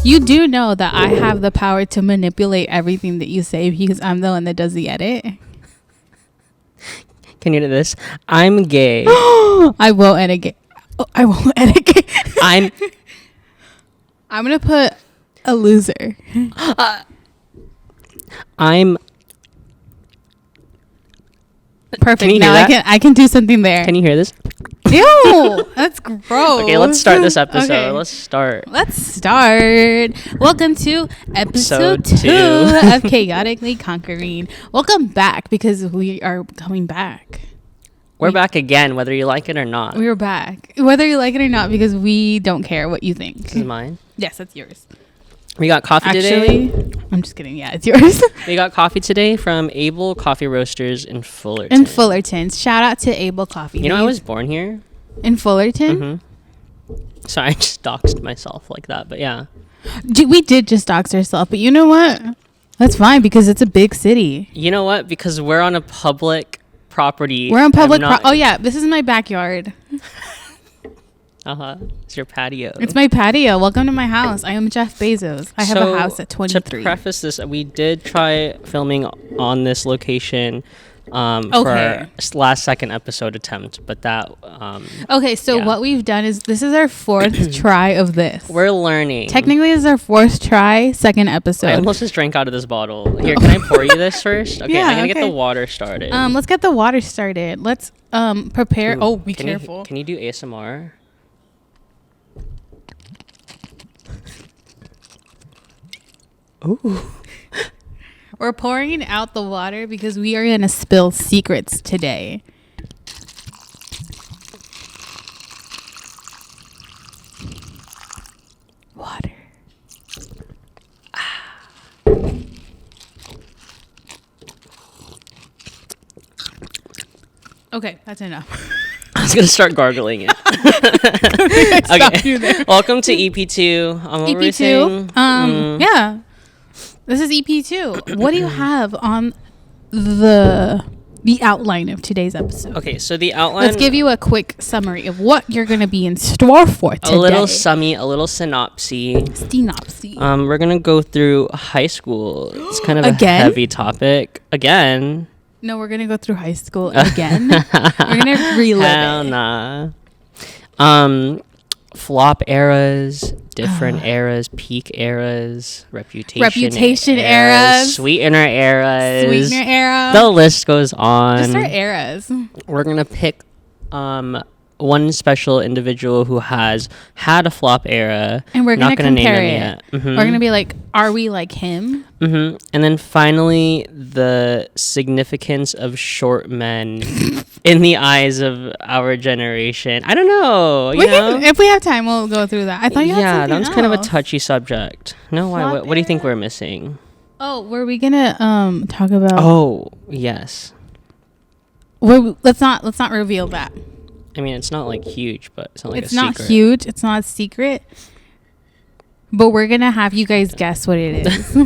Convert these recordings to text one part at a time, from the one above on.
You do know that I have the power to manipulate everything that you say because I'm the one that does the edit. Can you do this? I'm gay. I won't edit gay. Oh, I won't edit gay. I'm gonna put a loser. I'm perfect. Can you now hear that? I can do something there. Can you hear this? Ew, that's gross. Okay, let's start this episode. Okay. Let's start. Welcome to episode 2 of Chaotically Conquering. Welcome back because we are coming back. We're back again, whether you like it or not. We're back. Whether you like it or not, because we don't care what you think. This is mine. Yes, that's yours. We got coffee today. I'm just kidding. Yeah, it's yours. We got coffee today from Able Coffee Roasters in Fullerton. In Fullerton. Shout out to Able Coffee. You know, I was born here. In Fullerton? Mm-hmm. So I just doxed myself like that, but yeah. We did just dox ourselves, but you know what? That's fine because it's a big city. You know what? Because we're on a public property. We're on public oh yeah, this is my backyard. It's your patio. It's my patio. Welcome to my house. I am Jeff Bezos. I have a house at 23. To preface this, we did try filming on this location for our last second episode attempt, but that okay, so what we've done is this is our fourth try of this. We're learning. Technically, this is our fourth try, second episode. I almost just drank out of this bottle. Here, can I pour you this first? Okay, yeah, I'm gonna get the water started. Let's get the water started. Let's prepare. Ooh, be careful. Can you do ASMR? Ooh. We're pouring out the water because we are going to spill secrets today. Water. Okay, that's enough. I was going to start gargling it. Okay. Welcome to EP2. EP2. Yeah. This is EP2. What do you have on the outline of today's episode? Okay, so the outline. Let's give you a quick summary of what you're going to be in store for today. A little synopsis. We're going to go through high school. It's kind of a heavy topic. Again. No, we're going to go through high school again. We're going to relive Hell it. Nah. Flop eras, different eras, peak eras, reputation eras, sweetener eras. The list goes on. Just our eras. We're gonna pick one special individual who has had a flop era, and we're gonna compare it. Yet. Mm-hmm. We're gonna be like, are we like him? Mm-hmm. And then finally, the significance of short men in the eyes of our generation. I don't know. If we have time, we'll go through that. I thought you had something that was else. kind of a touchy subject. No, why? What do you think we're missing? Oh, were we gonna talk about? Oh, yes. Let's not reveal that. I mean, it's not like huge, but it's not like it's not huge. It's not a secret. But we're gonna have you guys guess what it is.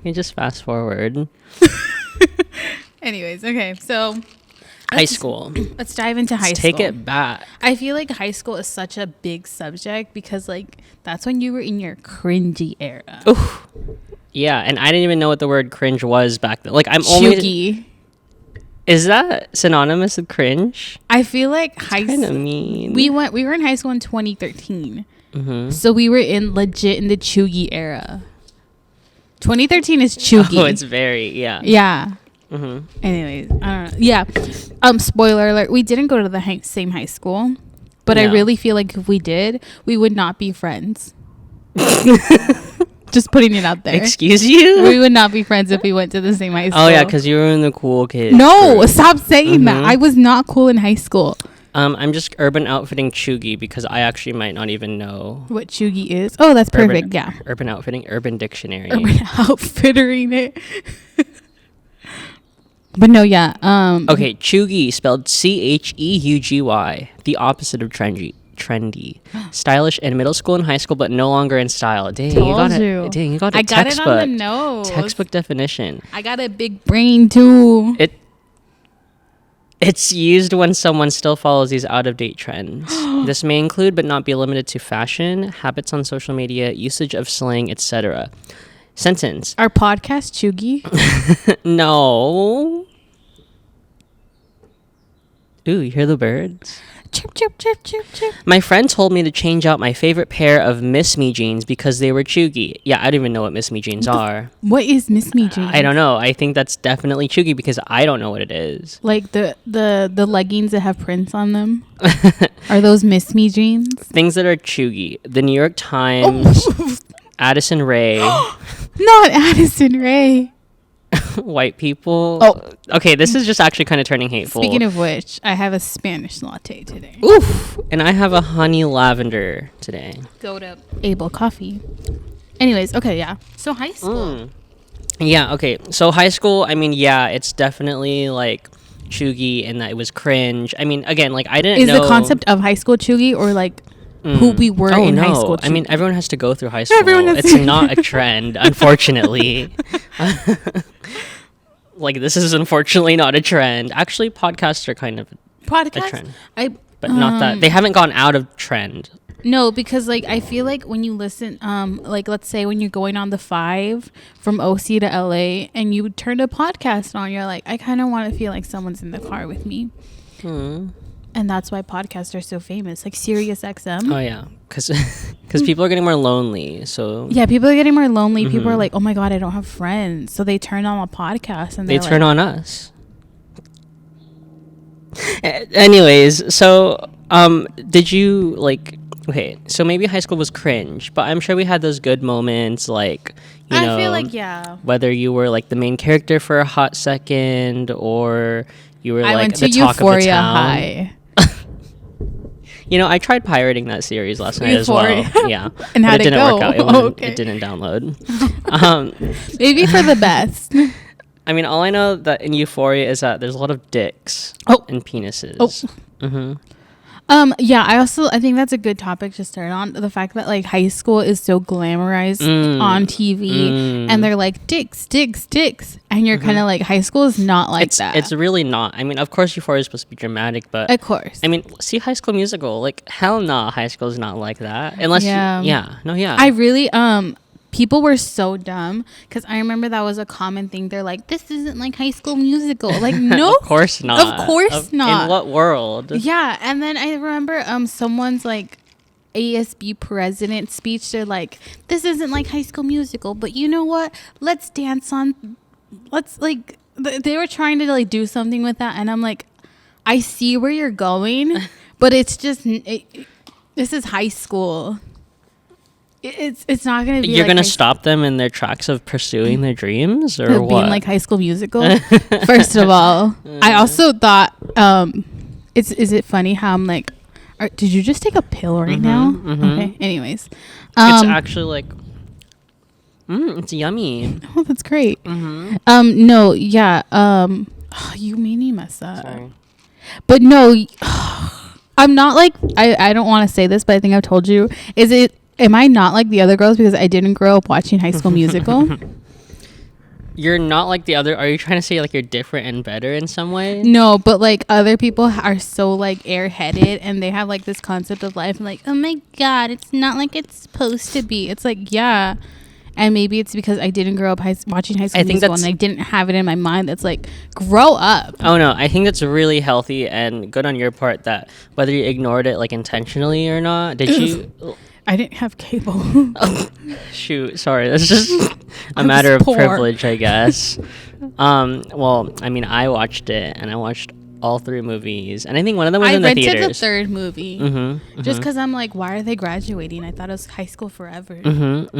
You just fast forward. Anyways, okay, so high school. Let's dive into high school. Take it back. I feel like high school is such a big subject because like that's when you were in your cringy era. Oof. Yeah, and I didn't even know what the word cringe was back then. Like Chuggy. Is that synonymous with cringe? I feel like kind of mean. We were in high school in 2013. Mm-hmm. So we were in the chuggy era. 2013 is chuggy. Oh, it's very, yeah. Yeah. Mm-hmm. Anyways, I don't know. Yeah. Spoiler alert, we didn't go to the same high school, but I really feel like if we did, we would not be friends. Just putting it out there. Excuse you? We would not be friends if we went to the same high school. Oh, yeah, because you were in the cool kid. No, stop saying that. I was not cool in hit school. I'm just urban outfitting chuggy because I actually might not even know what chuggy is. Oh, that's perfect. Yeah. Urban outfitting, Urban Dictionary. Urban outfittering it. But no, yeah. Okay, chuggy spelled CHEUGY, the opposite of trendy. Stylish in middle school and high school, but no longer in style. Dang, you got a I got textbook. it on the nose. Textbook definition. I got a big brain too. It's used when someone still follows these out-of-date trends. This may include, but not be limited to, fashion, habits on social media, usage of slang, etc. Sentence. Our podcast chuggy? No. Ooh, you hear the birds? Chirp, chirp, chirp, chirp, chirp. My friend told me to change out my favorite pair of Miss Me jeans because they were chuggy. Yeah, I don't even know what Miss Me jeans are. What is Miss Me jeans? I don't know. I think that's definitely chuggy because I don't know what it is. Like the leggings that have prints on them? Are those Miss Me jeans? Things that are chuggy. The New York Times, Addison Rae. Not Addison Rae. White people. Oh. Okay, this is just actually kind of turning hateful. Speaking of which, I have a Spanish latte today. Oof. And I have a honey lavender today. Go to Able Coffee. Anyways, okay, yeah. So high school. Yeah, okay. So high school, I mean, yeah, it's definitely like chuggy and that it was cringe. I mean, again, like I didn't know. Is the concept of high school chuggy or like who we were in high school? I mean, everyone has to go through high school. It's not a trend, unfortunately. Like, this is unfortunately not a trend. Actually, podcasts are kind of a trend. But not that. They haven't gone out of trend. No, because, like, I feel like when you listen, like, let's say when you're going on the 5 from OC to LA and you turn a podcast on, you're like, I kind of want to feel like someone's in the car with me. And that's why podcasts are so famous, like Sirius XM. Oh, yeah. Because people are getting more lonely. So yeah, people are getting more lonely. People are like, oh, my God, I don't have friends. So they turn on a podcast. And they turn on us. Anyways, so did you, like... Okay, so maybe high school was cringe, but I'm sure we had those good moments, like, you know... I feel like, yeah. Whether you were, like, the main character for a hot second, or you were, like, the talk of the town. High. You know, I tried pirating that series last night as well. Yeah. And how did it didn't work out. It didn't download. Maybe for the best. I mean, all I know that in Euphoria is that there's a lot of dicks and penises. Yeah, I think that's a good topic to start on. The fact that like high school is so glamorized on TV and they're like dicks, and you're kind of like, high school is not like that. It's really not. I mean, of course Euphoria is supposed to be dramatic, but of course. I mean, see High School Musical, like hell no, high school is not like that. Unless I really people were so dumb because I remember that was a common thing. They're like, this isn't like High School Musical. Like, no, of course not. Of course not. In what world? Yeah, and then I remember someone's like ASB president speech. They're like, this isn't like High School Musical, but you know what? Let's dance on. Let's like. They were trying to like do something with that, and I'm like, I see where you're going, but it's just this is high school. It's not going to be. You're going to stop them in their tracks of pursuing their dreams, or what? Being like High School Musical. First of all, I also thought, is it funny how I'm like, did you just take a pill right now? Okay. Anyways, it's actually like, it's yummy. Oh, that's great. No, yeah. You made me mess up. Sorry. But no, I'm not like I don't want to say this, but I think I've told you. Am I not like the other girls because I didn't grow up watching High School Musical? You're not like the other. Are you trying to say like you're different and better in some way? No, but like other people are so like airheaded and they have like this concept of life and like, oh my God, it's not like it's supposed to be. It's like, yeah. And maybe it's because I didn't grow up watching High School Musical and I didn't have it in my mind. That's like, grow up. Oh no, I think that's really healthy and good on your part that whether you ignored it like intentionally or not. Did you? I didn't have cable. Shoot, sorry. That's just a matter of privilege, I guess. Well, I mean, I watched it, and I watched all 3 movies, and I think one of them was in the theaters. I rented the 3rd movie just because I'm like, why are they graduating? I thought it was High School Forever.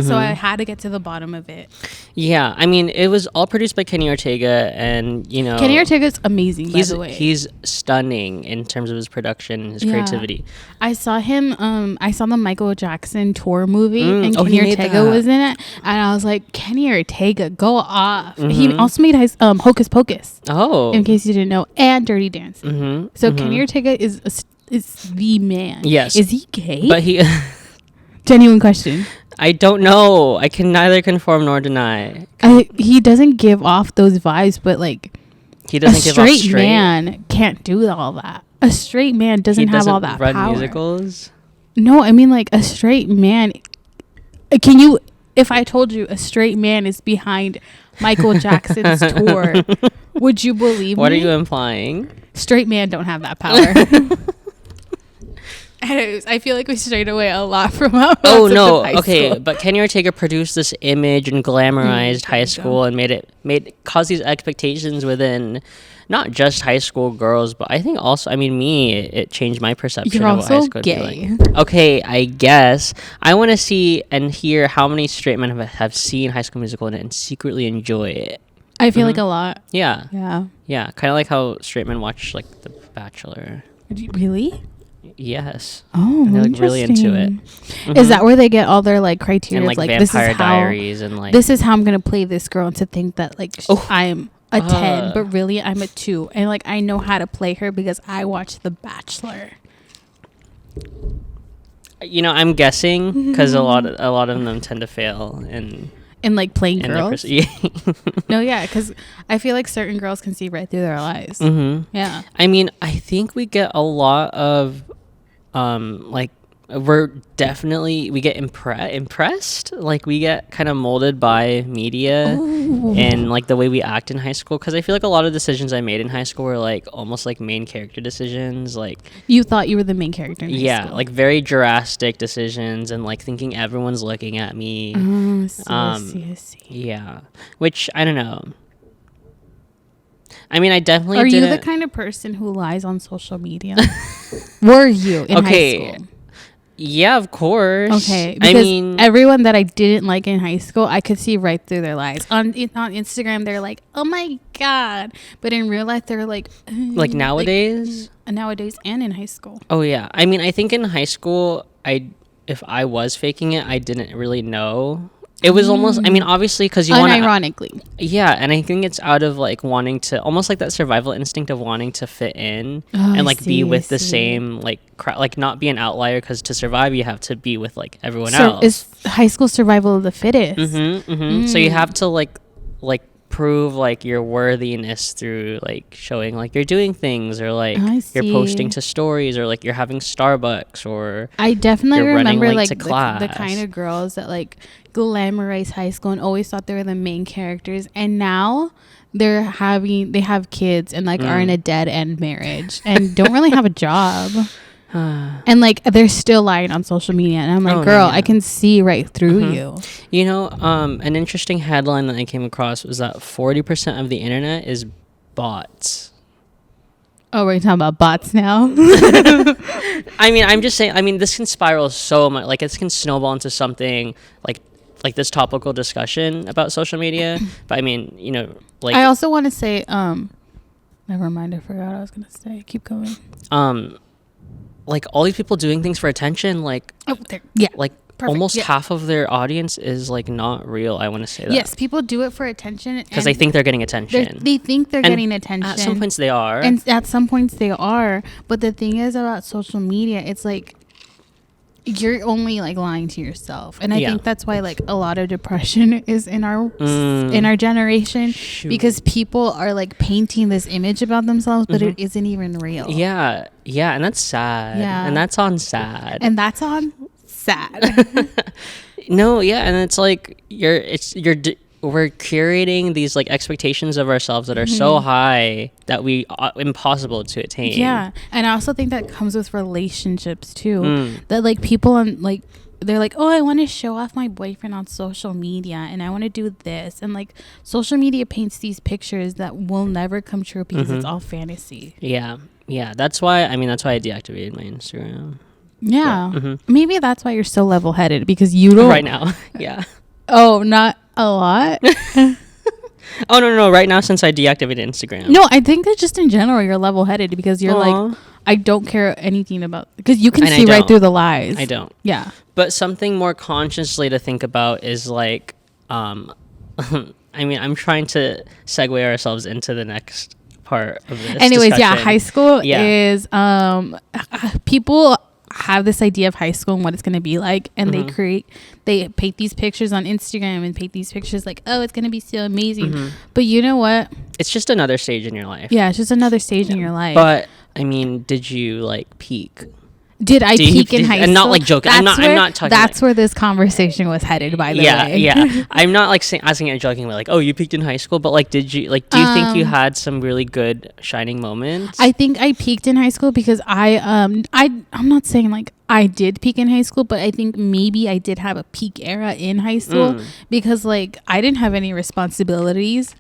So I had to get to the bottom of it. Yeah, I mean, it was all produced by Kenny Ortega, and you know, Kenny Ortega's amazing. By the way, he's stunning in terms of his production and his creativity. I saw him. I saw the Michael Jackson tour movie, and Kenny Ortega was in it, and I was like, Kenny Ortega, go off. He also made Hocus Pocus. Oh, in case you didn't know, and Dirty Dancing. So Kenny Ortega is the man. Yes. Is he gay? But he genuine question. I don't know. I can neither confirm nor deny. He doesn't give off those vibes, but like He A doesn't give off straight man can't do all that. A straight man doesn't have all that run power. musicals. No, I mean like a straight man. Can you? If I told you a straight man is behind Michael Jackson's tour, would you believe What me? are you implying? Straight men don't have that power. Anyways, I feel like we strayed away a lot from our Oh no, high okay, school. but Kenny Ortega produced this image and glamorized There high you school and caused these expectations within not just high school girls, but I think also, I mean, it changed my perception You're of what high also school would gay. be like. Okay, I guess I want to see and hear how many straight men have seen High School Musical and secretly enjoy it. I feel like a lot. Yeah, Yeah. kind of like how straight men watch like The Bachelor. Really? Yes. Oh, And they're like really into it. Is that where they get all their like criteria? And like this is Vampire how Diaries and like this is how I'm gonna play this girl, and to think that like Oh. I'm a 10, but really I'm a 2, and like I know how to play her because I watched The Bachelor. You know, I'm guessing because a lot of them tend to fail And like playing in girls. No, yeah, because I feel like certain girls can see right through their lies. Yeah. I mean, I think we get a lot of like we get impressed, like we get kind of molded by media and like the way we act in high school, because I feel like a lot of decisions I made in high school were like almost like main character decisions, like You thought you were the main character in high school. like very drastic decisions and like thinking everyone's looking at me. I see. Yeah, which I don't know. I mean, I definitely Are you the didn't- kind of person who lies on social media? Were you in high school? Yeah, of course. Okay, I because mean, everyone that I didn't like in high school, I could see right through their lies. On Instagram, they're like, "Oh my god," but in real life, they're like nowadays. Nowadays, and in high school. Oh yeah, I mean, I think in high school, if I was faking it, I didn't really know. It was almost, I mean, obviously, because you want to, unironically. yeah, and I think it's out of like wanting to, almost like that survival instinct of wanting to fit in and like be with the same like like not be an outlier, because to survive you have to be with like everyone else. Is high school survival of the fittest? So you have to like prove like your worthiness through like showing like you're doing things, or like you're posting to stories, or like you're having Starbucks, or I definitely you're running remember late like to class. the kind of girls that like glamorize high school and always thought they were the main characters, and now they have kids and like are in a dead end marriage and don't really have a job. And like they're still lying on social media, and I'm like, girl, I can see right through you. You know, an interesting headline that I came across was that 40% of the internet is bots. Oh, we're talking about bots now. I mean, I'm just saying, I mean, this can spiral so much, like this can snowball into something like this topical discussion about social media. But I mean, you know, like I also want to say never mind, I forgot what I was gonna say. Keep going. like all these people doing things for attention, like like Perfect. almost half of their audience is like not real. I want to say that. Yes, people do it for attention because they think they're getting attention. They think they're getting attention. At some points they are. And at some points they are. But the thing is about social media, it's like you're only like lying to yourself. And I think that's why like a lot of depression is in our generation. Shoot. Because people are like painting this image about themselves, but it isn't even real. Yeah. And that's sad. Yeah. And that's on sad. And that's on sad. No, yeah, and it's like we're curating these like expectations of ourselves that are so high that we impossible to attain. Yeah, and I also think that comes with relationships too. That like people on like they're like, oh, I want to show off my boyfriend on social media, and I want to do this, and like social media paints these pictures that will never come true because it's all fantasy. Yeah, that's why I deactivated my Instagram. Yeah, maybe that's why you're so level-headed, because you don't right now. Yeah. Oh, not a lot. Oh no! Right now, since I deactivated Instagram. No, I think that just in general you're level-headed, because you're like, I don't care anything about, because you can see right through the lies. I don't. Yeah. But something more consciously to think about is like, I mean, I'm trying to segue ourselves into the next part of this. Anyways, discussion. high school is people have this idea of high school and what it's going to be like, and Mm-hmm. they paint these pictures on Instagram and paint these pictures like, oh, it's going to be so amazing. Mm-hmm. But you know what? It's just another stage in your life. Yeah, it's just another stage in your life. But I mean, did you like peak? Did I peak in high school? And not like joking. I'm not talking. That's where this conversation was headed, by the way. Yeah. I'm not like asking it jokingly, like, oh, you peaked in high school, but like, did you like? Do you think you had some really good shining moments? I think I peaked in high school because I'm not saying like I did peak in high school, but I think maybe I did have a peak era in high school because like I didn't have any responsibilities.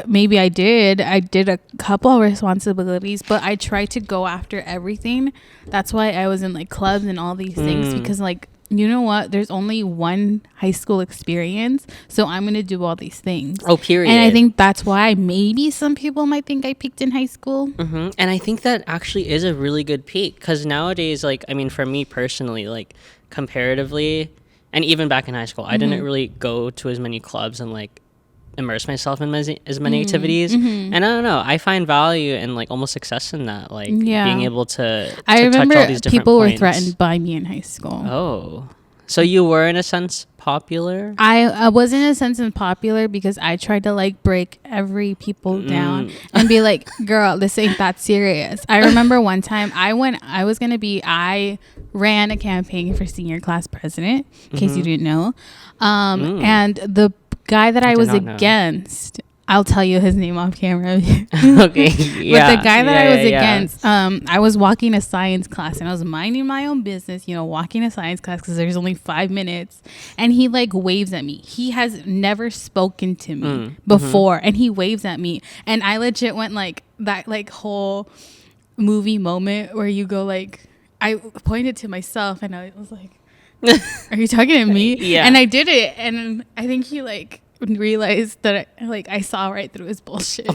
Maybe I did a couple of responsibilities, but I tried to go after everything. That's why I was in like clubs and all these things, because like, you know what, there's only one high school experience, so I'm gonna do all these things. Oh, period. And I think that's why maybe some people might think I peaked in high school. And I think that actually is a really good peak, because nowadays, like, I mean, for me personally, like comparatively, and even back in high school, I didn't really go to as many clubs and like immerse myself in as many activities, and I don't know, I find value and like almost success in that, like being able to I remember touch all these different people points. were threatened by me in high school. Oh, so you were in a sense popular? I was in a sense popular because I tried to like break every people down and be like, girl, this ain't that serious. I remember one time I ran a campaign for senior class president, in case you didn't know, and the guy that I was against, I'll tell you his name off camera. Okay, yeah. But the guy that I was against, I was walking a science class and I was minding my own business, you know, walking a science class because there's only 5 minutes, and he like waves at me. He has never spoken to me before, and he waves at me, and I legit went like that, like whole movie moment where you go like, I pointed to myself and I was like, are you talking to me? Yeah. And I did it, and I think he like realized that I saw right through his bullshit.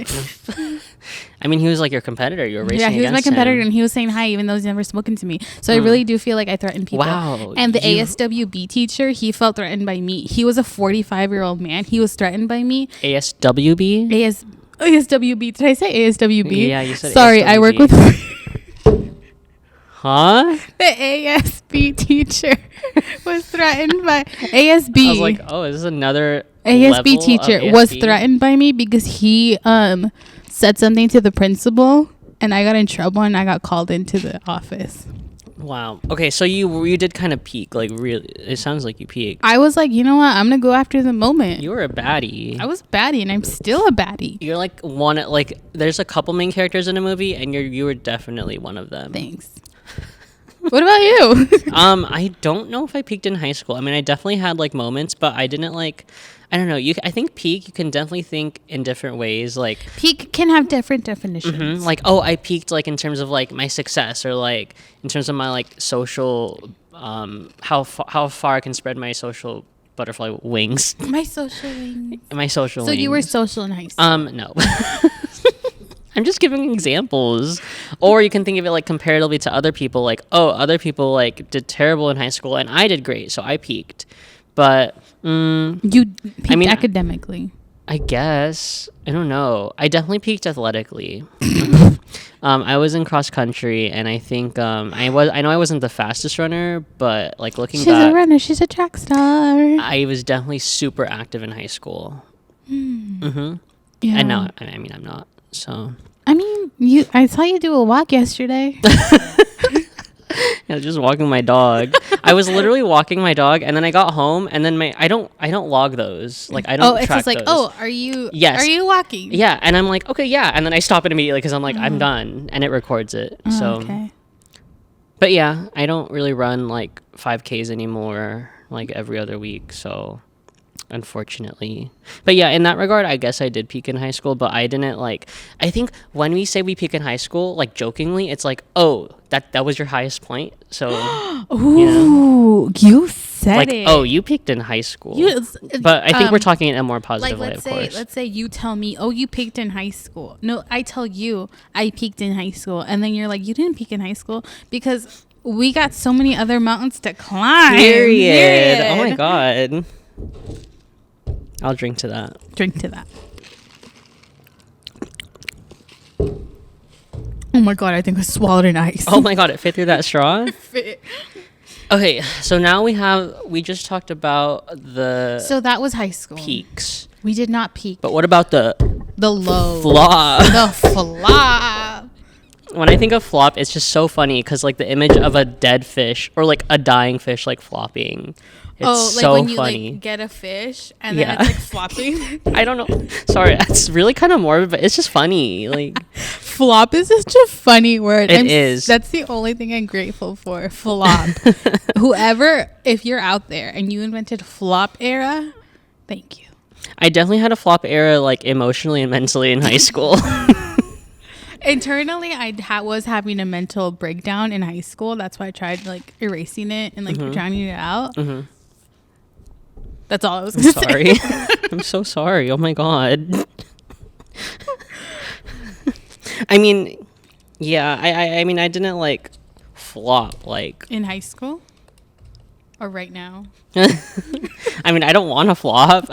I mean, he was like your competitor. You were racing against him. Yeah, he was my competitor, and he was saying hi even though he's never spoken to me. So I really do feel like I threatened people. Wow. And the ASWB teacher, he felt threatened by me. He was a 45-year-old man. He was threatened by me. ASWB? ASWB. Did I say ASWB? Yeah, you said Sorry, ASWB. I work with... Huh? The ASB teacher was threatened by ASB. I was like, oh, is this another ASB teacher was threatened by me because he said something to the principal, and I got in trouble and I got called into the office. Wow. Okay, so you did kind of peak, like really. It sounds like you peaked. I was like, you know what? I'm gonna go after the moment. You were a baddie. I was baddie, and I'm still a baddie. You're like there's a couple main characters in a movie, and you were definitely one of them. Thanks. What about you? I don't know if I peaked in high school. I mean, I definitely had like moments, but I didn't like. I don't know. I think peak, you can definitely think in different ways. Like peak can have different definitions. Like, oh, I peaked like in terms of like my success, or like in terms of my like social, how far I can spread my social butterfly wings. My social wings. My social. So wings. you were social in high school. No. I'm just giving examples. Or you can think of it like comparatively to other people, like, oh, other people like did terrible in high school and I did great, so I peaked. But you peaked academically. I guess. I don't know. I definitely peaked athletically. I was in cross country, and I think I know I wasn't the fastest runner, but like looking back, she's a runner. She's a track star. I was definitely super active in high school. Yeah. And now, I mean, I'm not. So. I mean, I saw you do a walk yesterday. I was just walking my dog. I was literally walking my dog, and then I got home, and then I don't log those. Like I don't. It's track just like, those. oh, are you? Yes. Are you walking? Yeah, and I'm like, okay, yeah, and then I stop it immediately because I'm like, I'm done, and it records it. So. Okay. But yeah, I don't really run like 5Ks anymore, like every other week. So. Unfortunately. But yeah, in that regard, I guess I did peak in high school, but I didn't like, I think when we say we peak in high school, like jokingly, it's like, oh, that was your highest point. So, ooh, you said like, it. oh, you peaked in high school. But I think we're talking in a more positive way, of course. Let's say you tell me, oh, you peaked in high school. No, I tell you I peaked in high school. And then you're like, you didn't peak in high school because we got so many other mountains to climb. Period. Oh my God. I'll drink to that. Drink to that. Oh my god, I think I swallowed an ice. Oh my god, it fit through that straw? Okay, so now we just talked about the So that was high school. peaks. We did not peak. But what about the low. flop? The flop. When I think of flop, it's just so funny because like the image of a dead fish or like a dying fish like flopping. It's like so when you funny. like get a fish and then Yeah. it's like flopping. I don't know. Sorry, it's really kind of morbid, but it's just funny. Like Flop is such a funny word. It is. That's the only thing I'm grateful for. Flop. Whoever, if you're out there and you invented flop era, thank you. I definitely had a flop era like emotionally and mentally in high school. Internally, I was having a mental breakdown in high school. That's why I tried like erasing it and like drowning it out. That's all I was going to say. Sorry. I'm so sorry. Oh my god. I mean, yeah, I mean, I didn't like flop like In high school? Or right now? I mean, I don't want to flop.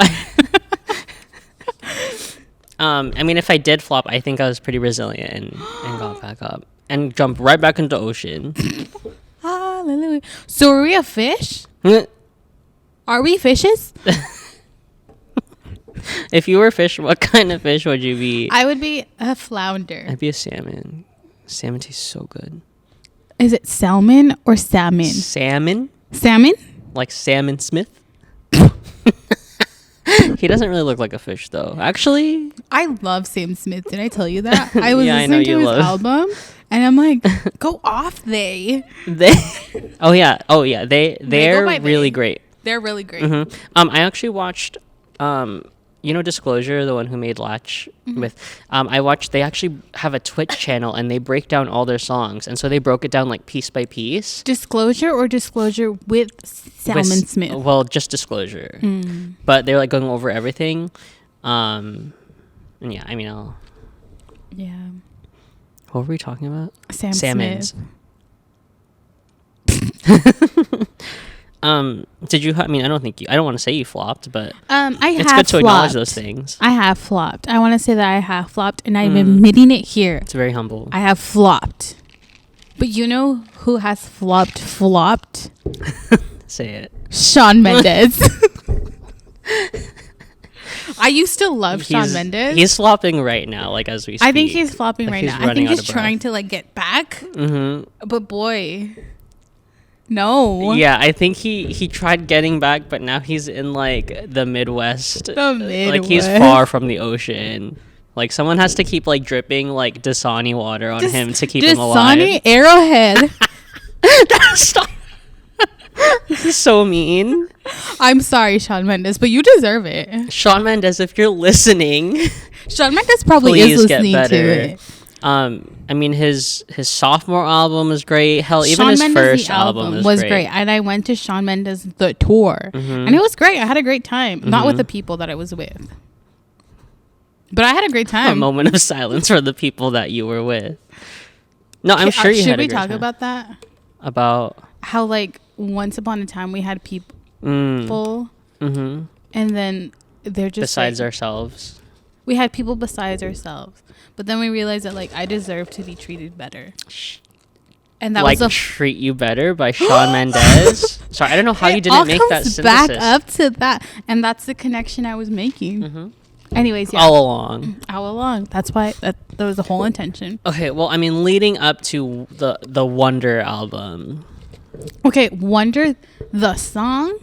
I mean, if I did flop, I think I was pretty resilient and got back up and jumped right back into the ocean. Hallelujah. So are we a fish? Are we fishes? If you were a fish, what kind of fish would you be? I would be a flounder. I'd be a salmon. Salmon tastes so good. Is it salmon or salmon? Salmon? Salmon? Like Salmon Smith? He doesn't really look like a fish, though. Actually, I love Sam Smith. Did I tell you that? I was Yeah, I know listening to you his love- album, and I'm like, "Go off, they! they. Oh yeah. They're by really they. great. They're really great." I actually watched Disclosure, the one who made Latch with I watched, they actually have a Twitch channel and they break down all their songs, and so they broke it down like piece by piece. Disclosure or Disclosure with Salmon With- Smith? Well, just Disclosure. But they're like going over everything. And yeah, I mean, Yeah, what were we talking about? Salmons. Did you? I mean, I don't want to say you flopped, but I it's have good to acknowledge flopped. those things. I have flopped. I want to say that I have flopped, and I'm admitting it here. It's very humble. I have flopped. But you know who has flopped? Say it. Shawn Mendes. I used to love Shawn Mendes. He's flopping right now, like as we speak. I think he's flopping Like, right he's now. I running think out he's of breath. trying to like get back. But boy, no. Yeah, I think he tried getting back, but now he's in like the Midwest. Like he's far from the ocean. Like someone has to keep like dripping like Dasani water on him to keep him alive. Dasani Arrowhead. Stop. This is so mean. I'm sorry, Shawn Mendes, but you deserve it. Shawn Mendes, if you're listening, Shawn Mendes probably please is get listening better. to it. I mean his sophomore album was great. Hell, even Shawn his Mendes' first the album was great. And I went to Shawn Mendes the tour, and it was great. I had a great time. Not with the people that I was with, but I had a great A time. moment of silence for the people that you were with. No, I'm sure you Should had a we great talk time. about that? About How like once upon a time we had people, and then they're just besides like, ourselves. we had people besides ourselves, but then we realized that like I deserve to be treated better, and that Like was a Treat You Better by Shawn Mendes. Sorry, I don't know how you didn't make that synthesis. back up to that, and that's the connection I was making. Anyways, yeah, all along. all along. That's why that was the whole intention. Okay, well, I mean, leading up to the Wonder album. Okay, Wonder the song.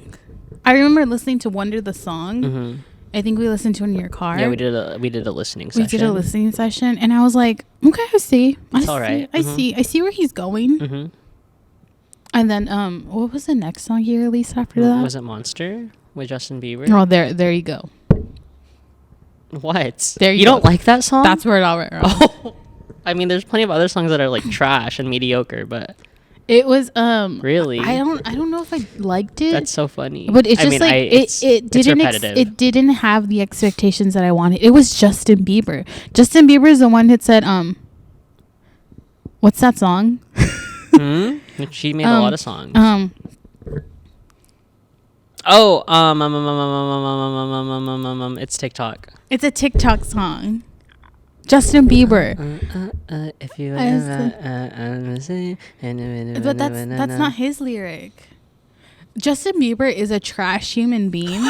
I remember listening to Wonder the song. I think we listened to it in your car. Yeah, we did a listening session. We did a listening session, and I was like, okay, I see. It's all right. I see where he's going. And then, what was the next song he released after that? Was it Monster with Justin Bieber? Oh, there you go. What? There you You go. don't like that song? That's where it all went wrong. Oh. I mean, there's plenty of other songs that are like trash and mediocre, but It was really, I don't know if I liked it. that's so funny. But it's I just mean, like it's it didn't repetitive. it didn't have the expectations that I wanted. It was Justin Bieber. Justin Bieber is the one that said what's that song? She made a lot of songs. Oh, It's TikTok. it's a TikTok song. Justin Bieber. If you But that's not his lyric. Justin Bieber is a trash human being.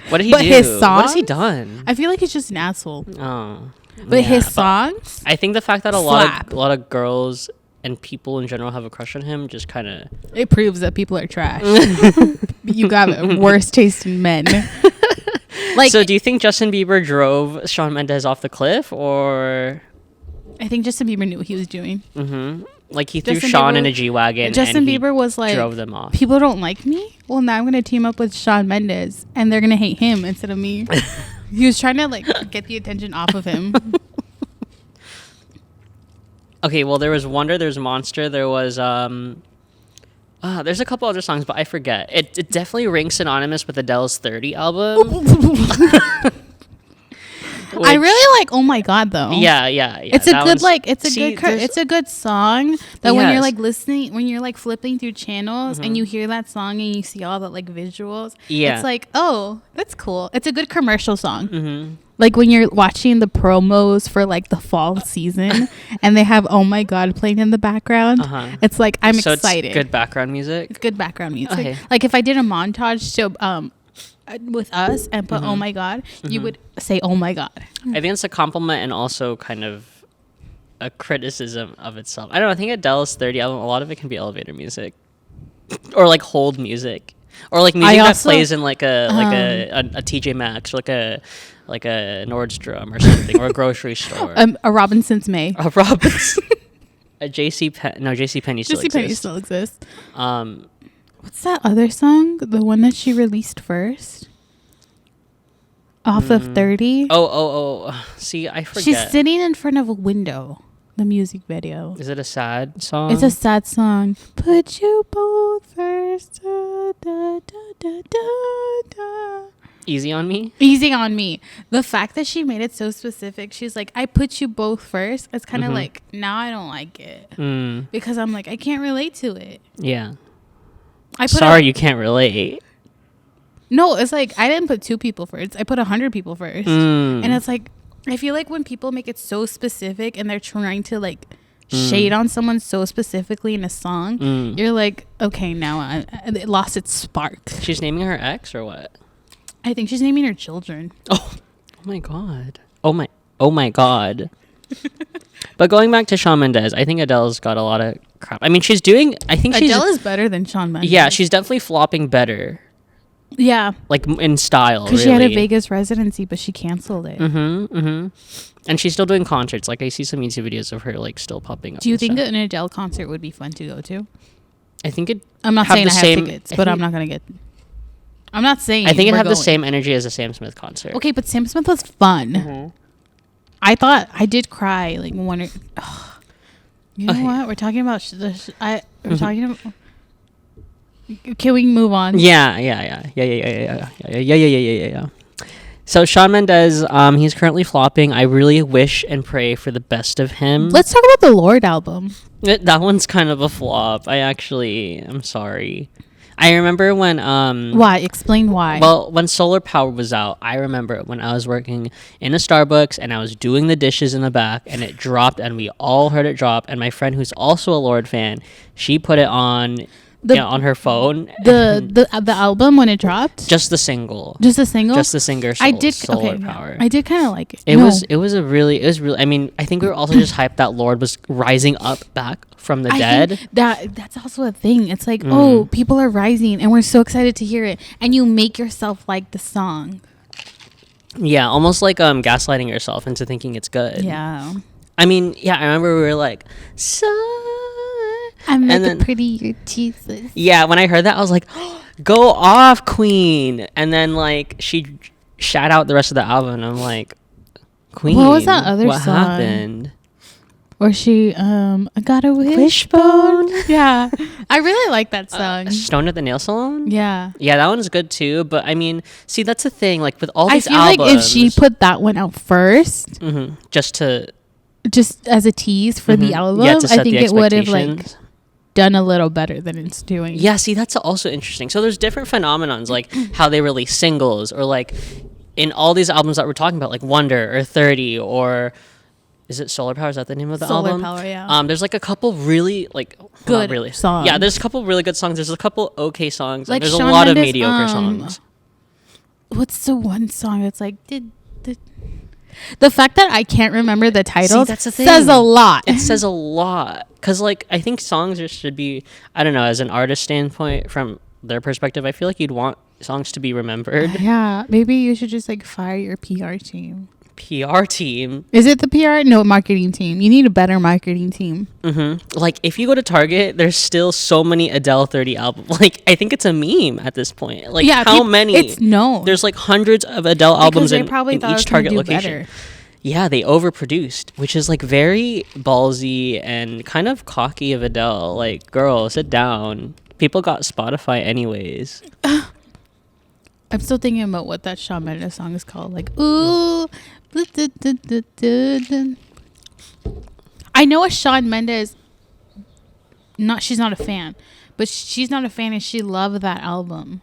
What did he But do? his What has he songs? done? I feel like he's just an asshole. Oh, But yeah, his but songs, I think the fact that slap. a lot of girls and people in general have a crush on him just kind of it proves that people are trash. You got worse taste in men. Like, So do you think Justin Bieber drove Shawn Mendes off the cliff, or I think Justin Bieber knew what he was doing. like he threw Justin Shawn Bieber- in a G-Wagon Justin and he Bieber was like, drove them off? people don't like me. Well, now I'm gonna team up with Shawn Mendes, and they're gonna hate him instead of me. He was trying to like get the attention off of him. Okay, well, there was Wonder, there's Monster, there was there's a couple other songs, but I forget. It definitely rings synonymous with Adele's 30 album. I really like Oh My God though. Yeah. It's a that good one's- like it's a See, good there's- it's a good song that when you're Yes. like listening, when you're like flipping through channels and you hear that song and you see all the like visuals, Yeah. it's like, oh, that's cool. It's a good commercial song. Like when you're watching the promos for like the fall season and they have Oh My God playing in the background, it's like I'm so excited. It's good background music. It's good background music. Okay. Like if I did a montage to with us and put Oh My God, you would say Oh My God. I think it's a compliment and also kind of a criticism of itself. I don't know. I think Adele's 30 album, a lot of it can be elevator music or like hold music or like music that also- plays in like a TJ Maxx or like a Nordstrom or something or a grocery store. A Robinson's May. A Robinson. A JC Penney still JC Penney exists. still exists. Um, What's that other song? The one that she released first? Off of 30? oh. See, I forget. She's sitting in front of a window. The music video. Is it a sad song? It's a sad song. Put you both first. Da, da, da, da, da. Easy on Me. Easy on me. The fact that she made it so specific, she's like, I put you both first. It's kind of like, now I don't like it. Because I'm like, I can't relate to it. Yeah. I put Sorry, you can't relate. No, it's like I didn't put 2 people first. I put 100 people first. And it's like I feel like when people make it so specific and they're trying to like shade on someone so specifically in a song, you're like, okay, now it lost its spark. She's naming her ex or what? I think she's naming her children. Oh my god. Oh my god. But going back to Shawn Mendes, I think Adele's got a lot of crap. I mean, I think Adele is better than Shawn Mendes. Yeah, she's definitely flopping better. Yeah. Like in style, Because really. she had a Vegas residency, but she canceled it. And she's still doing concerts. Like I see some YouTube videos of her like still popping up. Do you and think stuff. an Adele concert would be fun to go to? I think it. I'm not have saying the I have same- tickets, I but think- I'm not going to get... I'm not saying I think it'd we're have the going. same energy as a Sam Smith concert. Okay, but Sam Smith was fun. I thought I did cry like one. You know Okay. what? We're talking about we're talking about. Can we move on? Yeah. So Shawn Mendes, he's currently flopping. I really wish and pray for the best of him. Let's talk about the Lord album. That one's kind of a flop. I'm sorry. I remember when Why? Explain why. well, when Solar Power was out, I remember when I was working in a Starbucks and I was doing the dishes in the back and it dropped and we all heard it drop, and my friend who's also a Lord fan, she put it on on her phone. the album when it dropped. Just the single. Just a single. Just the singer Solar Power. I did kind of like it. It was really I mean, I think we were also just hyped that Lord was rising up back from the I dead. think that's also a thing. It's like, oh, people are rising and we're so excited to hear it, and you make yourself like the song. Yeah, almost like gaslighting yourself into thinking it's good. Yeah. I mean, yeah, I remember we were like, so I'm like And then- a pretty Jesus. yeah, when I heard that I was like, go off, Queen. And then like she shout out the rest of the album and I'm like, Queen, What was that other what song? happened? Or she I got a wishbone. Yeah. I really like that song. Stone at the Nail Salon? Yeah. Yeah, that one's good too. But I mean, see, that's the thing. Like with all I these feel albums, like if she put that one out first, just to just as a tease for the album, yeah, to set I think the it would have like expectations. done a little better than it's doing. Yeah, see, that's also interesting. So there's different phenomenons, like how they release singles, or like in all these albums that we're talking about, like Wonder or 30 or is it Solar Power? Is that the name of the Solar album? Power, yeah. There's like a couple really like Good really songs. Yeah, there's a couple really good songs. There's a couple okay songs. Like And there's Shawn a lot Mendes, of mediocre songs. What's the one song that's like the fact that I can't remember the title that's the thing. says a lot. It says a lot because like I think songs should be, I don't know, as an artist standpoint from their perspective, I feel like you'd want songs to be remembered. Yeah, maybe you should just like fire your PR team. PR team. Is it the PR? No, marketing team. You need a better marketing team. Like if you go to Target, there's still so many Adele 30 albums. Like I think it's a meme at this point. Like how many? It's known. There's like hundreds of Adele albums in each Target location. Better. Yeah, they overproduced, which is like very ballsy and kind of cocky of Adele. Like, girl, sit down. People got Spotify anyways. I'm still thinking about what that Shawn Mendes song is called. Like, ooh. I know a Shawn Mendes. She's not a fan, but she's not a fan and she loved that album.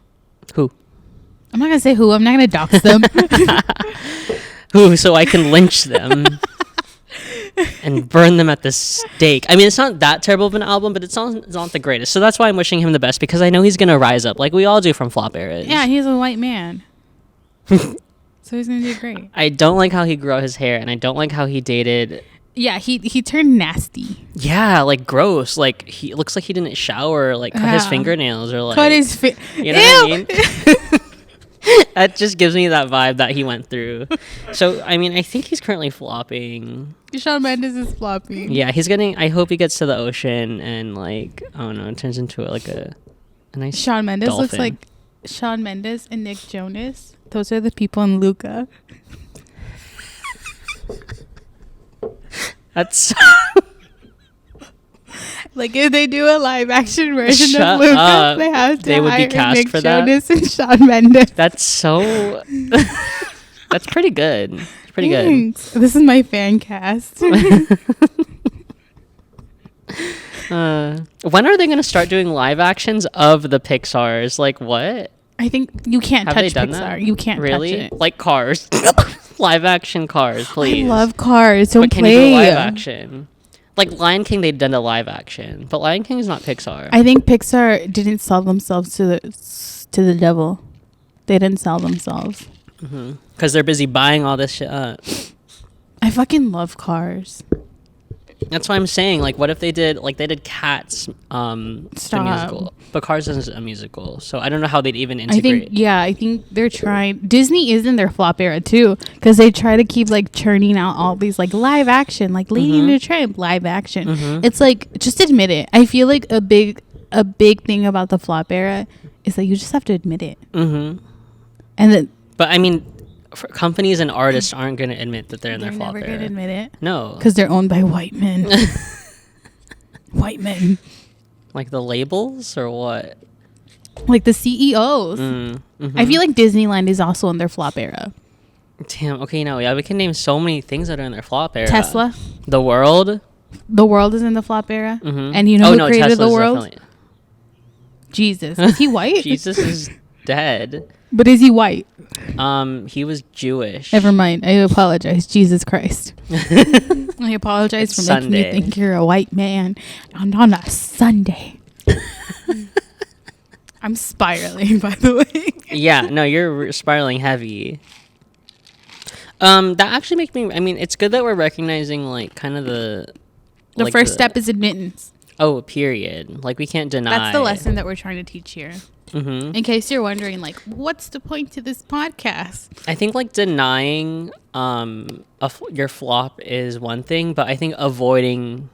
Who? I'm not gonna say who. I'm not gonna dox them. Who? So I can lynch them and burn them at the stake. I mean, it's not that terrible of an album, but it's not the greatest. So that's why I'm wishing him the best because I know he's gonna rise up, like we all do from flop eras. Yeah, he's a white man. So he's gonna do great. I don't like how he grew out his hair, and I don't like how he dated. Yeah, he turned nasty. Yeah, like gross. Like he looks like he didn't shower. Like cut his fingernails or like cut his. You know what I mean? That just gives me that vibe that he went through. So I mean, I think he's currently flopping. Shawn Mendes is flopping. Yeah, he's getting. I hope he gets to the ocean and like I don't know, it turns into like a nice. Shawn Mendes dolphin. looks like Shawn Mendes and Nick Jonas. Those are the people in Luca. That's like if they do a live action version Shut of Luca, up. they have to They would be hire cast Nick for that? Jonas and Shawn Mendes. that's so. That's pretty good. It's pretty good. Thanks. This is my fan cast. When are they going to start doing live actions of the Pixars? Like what? I think you can't Have touch they done Pixar. that? You can't Really? touch it. Like Cars. Live action Cars, please. I love Cars. Don't But can play. you do live action? Like Lion King, they've done a live action, but Lion King is not Pixar. I think Pixar didn't sell themselves to the devil. They didn't sell themselves. Because they're busy buying all this shit up. I fucking love Cars. That's why I'm saying, like, what if they did Cats, the Stop. musical, but Cars isn't a musical, so I don't know how they'd even integrate. I think they're trying. Disney is in their flop era too, because they try to keep like churning out all these like live action, like Lady and the Tramp live action. It's like, just admit it. I feel like a big thing about the flop era is that you just have to admit it. And then, But I mean, companies and artists aren't going to admit that they're in their flop never era. gonna admit it. No, Because they're owned by white men. White men. like the labels or what? Like the CEOs. I feel like Disneyland is also in their flop era. Damn. Okay, no, yeah, we can name so many things that are in their flop era. Tesla. The world. The world is in the flop era. And you know who created Tesla's the world? definitely- Jesus. Is he white? Jesus is dead. But is he white? He was Jewish. Never mind. I apologize. Jesus Christ. I apologize for making Sunday. you think you're a white man on a Sunday. I'm spiraling, by the way. Yeah, no, you're spiraling heavy. That actually makes me. I mean, it's good that we're recognizing like kind of the like first step is admittance. Oh, period. Like we can't deny. That's the lesson that we're trying to teach here. In case you're wondering, like, what's the point to this podcast? I think like denying your flop is one thing, but I think avoiding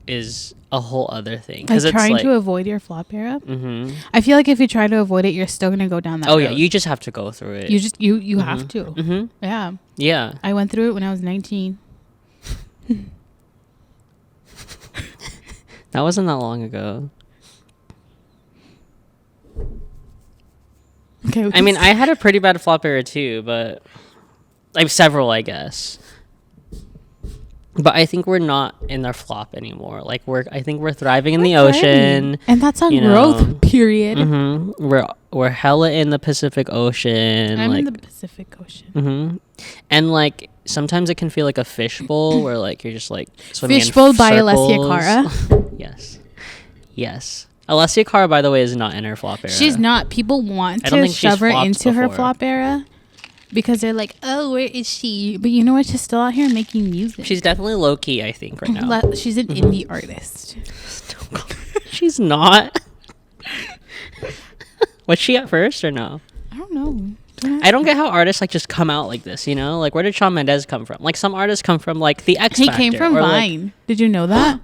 is a whole other thing. Like it's trying like, to avoid your flop era. I feel like if you try to avoid it, you're still gonna go down that. Oh road. yeah, you just have to go through it. You have to. Yeah. Yeah. I went through it when I was 19. That wasn't that long ago. Okay. I mean, I had a pretty bad flop era too, but like several, I guess. But I think we're not in our flop anymore. Like I think we're thriving in the We're ocean. thriving. And that's on you growth, know. period. We're hella in the Pacific Ocean. I'm like, in the Pacific Ocean. And like sometimes it can feel like a fishbowl where like you're just like swimming Fishbowl in by circles. Alessia Cara. Yes. Alessia Cara, by the way, is not in her flop era. She's not. People want I don't to think she's shove her flopped into her before. flop era because they're like, oh, where is she? But you know what? She's still out here making music. She's definitely low key, I think, right now. She's an indie artist. She's not. Was she at first or no? I don't know. I don't get how artists like just come out like this, you know? Like where did Shawn Mendes come from? Like some artists come from like the X Factor. He came from or, Vine. Like, did you know that?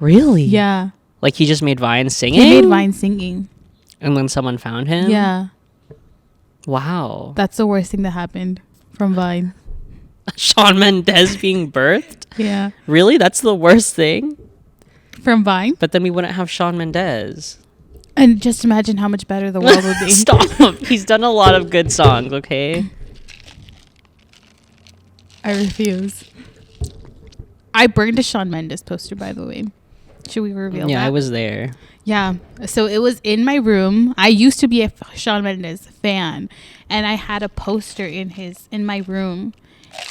really? Yeah. Like he just made Vine singing? He made Vine singing. And then someone found him? Yeah. Wow. That's the worst thing that happened from Vine. Shawn Mendes being birthed? Yeah. Really? That's the worst thing? From Vine? But then we wouldn't have Shawn Mendes. And just imagine how much better the world would be. Stop. He's done a lot of good songs, okay? I refuse. I burned a Shawn Mendes poster, by the way. Should we reveal Yeah, that? I was there. Yeah. So it was in my room. I used to be a Shawn Mendes fan, and I had a poster in my room.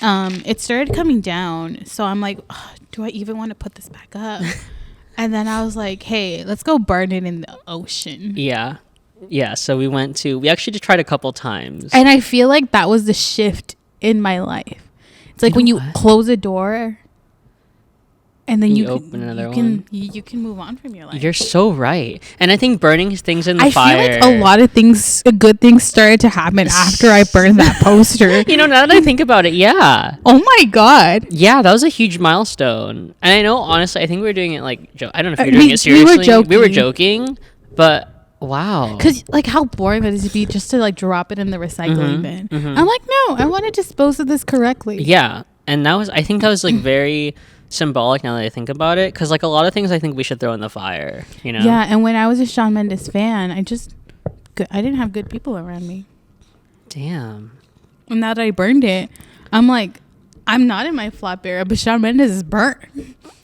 It started coming down, so I'm like, do I even want to put this back up? And then I was like, hey, let's go burn it in the ocean. Yeah. Yeah, so we actually tried a couple times. And I feel like that was the shift in my life. It's like when you close a door and then you open another one. one. You can move on from your life. You're so right. And I think burning things in the fire. I feel like a lot of things, good things started to happen after I burned that poster. You know, now that I think about it, yeah. Oh my God. Yeah, that was a huge milestone. And I know, honestly, I think we were doing it like, I don't know if you're We- doing it seriously. we were joking, but wow. Because, like, how boring would it be just to, like, drop it in the recycling bin? I'm like, no, I want to dispose of this correctly. Yeah. And I think that was like very symbolic now that I think about it. Because, like, a lot of things I think we should throw in the fire, you know? Yeah, and when I was a Shawn Mendes fan, I didn't have good people around me. Damn. And now that I burned it, I'm like, I'm not in my flop era, but Shawn Mendes is burnt.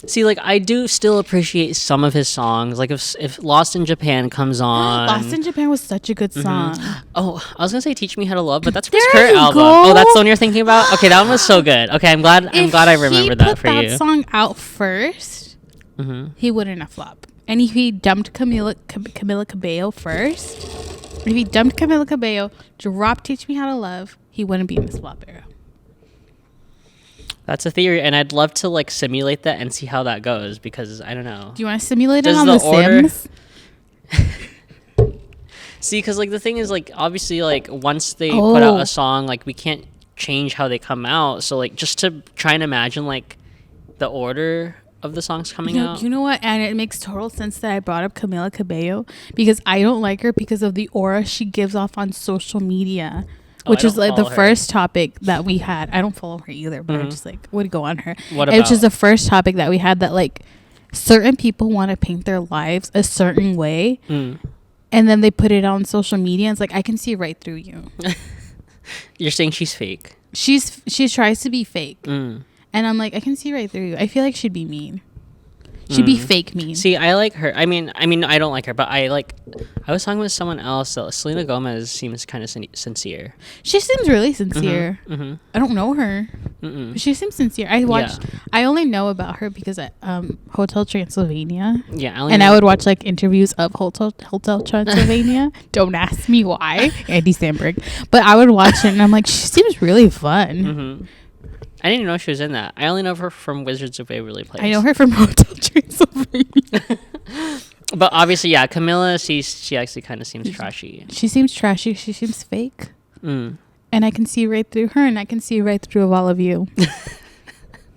See, like, I do still appreciate some of his songs. Like, if Lost in Japan comes on. Lost in Japan was such a good song. Oh, I was gonna say "Teach Me How to Love," but that's Chris There Kurt you album. go. Oh, that's the one you're thinking about. Okay, that one was so good. Okay, I'm glad I remembered that for If he put you. that song out first, he wouldn't have flopped. And if he dumped Camila Cabello first, if he dumped Camila Cabello, dropped "Teach Me How to Love," he wouldn't be in this flop era. That's a theory, and I'd love to like simulate that and see how that goes because I don't know. Do you want to simulate it Does on the The order- Sims? See, because like the thing is like obviously like once they put out Oh. a song, like we can't change how they come out. So like just to try and imagine like the order of the songs coming out. You know what? And it makes total sense that I brought up Camila Cabello because I don't like her because of the aura she gives off on social media. Oh, Which I is don't like the follow her. first topic that we had. I don't follow her either, but I just like would go on her. What Which is about? the first topic that we had that like certain people want to paint their lives a certain way, and then they put it on social media. And it's like I can see right through you. You're saying she's fake. She tries to be fake, Mm. and I'm like I can see right through you. I feel like she'd be mean. She'd be fake mean. See, I like her. I mean, I don't like her, but I was talking with someone else. Selena Gomez seems kind of sincere. She seems really sincere. I don't know her. But she seems sincere. I only know about her because I, Hotel Transylvania. Yeah, And I would watch like interviews of Hotel Transylvania. Don't ask me why. Andy Samberg. But I would watch it and I'm like, she seems really fun. I didn't even know she was in that. I only know her from Wizards of Waverly Place. I know her from Hotel Transylvania. But obviously, yeah, Camilla, she actually kind of seems trashy. She seems trashy. She seems fake. Mm. And I can see right through her and I can see right through of all of you.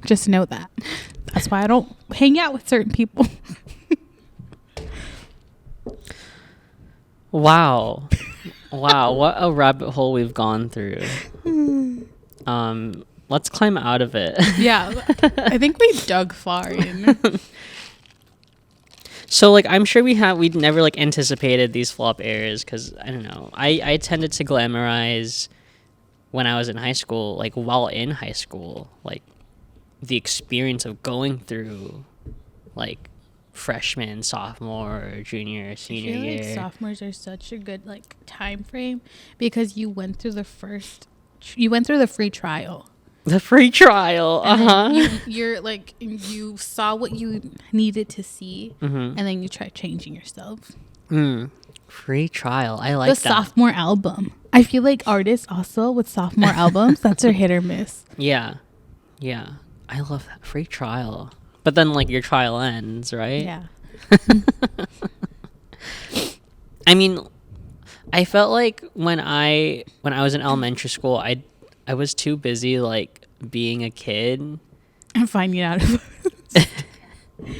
Just know that. That's why I don't hang out with certain people. Wow. Wow, what a rabbit hole we've gone through. Let's climb out of it. Yeah. I think we dug far in. So like I'm sure we'd never like anticipated these flop eras because I don't know. I tended to glamorize when I was in high school, like while in high school, like the experience of going through like freshman, sophomore, junior, senior I feel year. like sophomores are such a good like time frame because you went through the free trial. The free trial. You're like, you saw what you needed to see, and then you try changing yourself. Free trial. I like the that. sophomore album. I feel like artists also with sophomore albums, that's their hit or miss. Yeah. I love that free trial. But then like your trial ends, right? Yeah. I mean, I felt like when I was in elementary school, I was too busy like being a kid and finding out about it.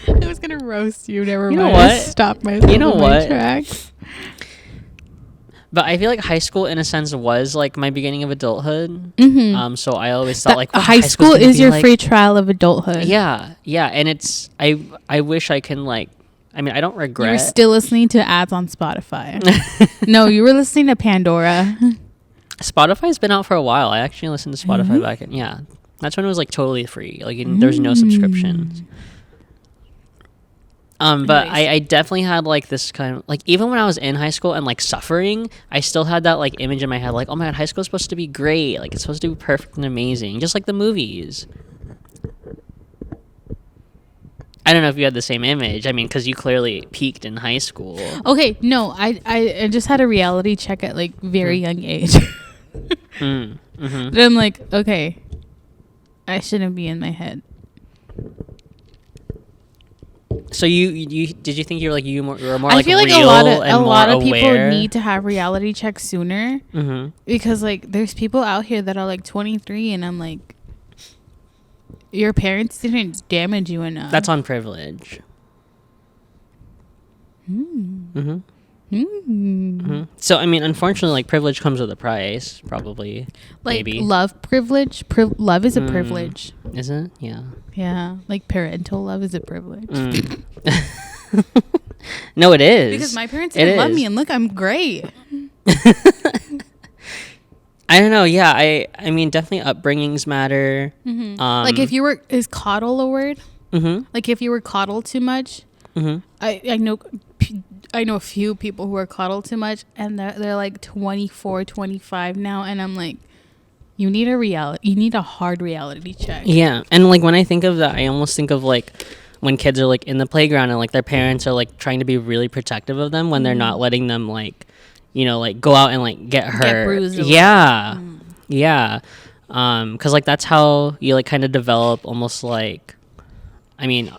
I was gonna roast you. Never You mind. know what? I stopped myself You know in what? my tracks. But I feel like high school, in a sense, was like my beginning of adulthood. So I always thought like, wow, high school school's gonna is be your like, free trial of adulthood. Yeah, and it's I wish I can like. I mean, I don't regret. You were still listening to ads on Spotify. No, you were listening to Pandora. Spotify's been out for a while. I actually listened to Spotify back in that's when it was like totally free. Like there was no subscriptions. But I definitely had like this kind of like, even when I was in high school and like suffering, I still had that like image in my head like, oh my god, high school's supposed to be great, like it's supposed to be perfect and amazing, just like the movies. I don't know if you had the same image. I mean, because you clearly peaked in high school. Okay, no, I just had a reality check at like very young age. But I'm like, okay, I shouldn't be in my head. So you did you think you were like you were more I like feel like real a lot of people aware? need to have reality checks sooner because like there's people out here that are like 23 and I'm like, your parents didn't damage you enough. That's on privilege. So I mean, unfortunately, like privilege comes with a price, probably. Like maybe. love privilege. Love is a privilege. Is it? Yeah. Yeah, like parental love is a privilege. No, it is. Because my parents didn't love me, and look, I'm great. I don't know. Yeah, I mean, definitely upbringings matter. Like if you were, is coddle a word? Like if you were coddled too much. I know a few people who are coddled too much, and they're like 24, 25 now, and I'm like, you need a hard reality check. Yeah, and like when I think of that, I almost think of like when kids are like in the playground and like their parents are like trying to be really protective of them when they're not letting them like, you know, like go out and like get hurt. Get bruised. Yeah. Because like that's how you like kind of develop almost like, I mean,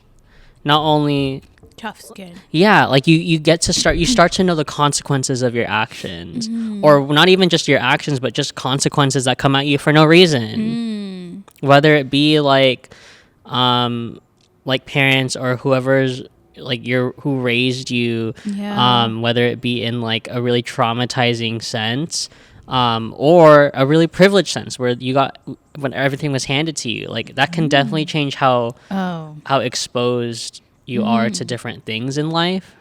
not only tough skin. Yeah, like you start to know the consequences of your actions, or not even just your actions, but just consequences that come at you for no reason. Whether it be like parents or whoever's like who raised you, whether it be in like a really traumatizing sense, or a really privileged sense where when everything was handed to you, like that can definitely change how exposed you are to different things in life.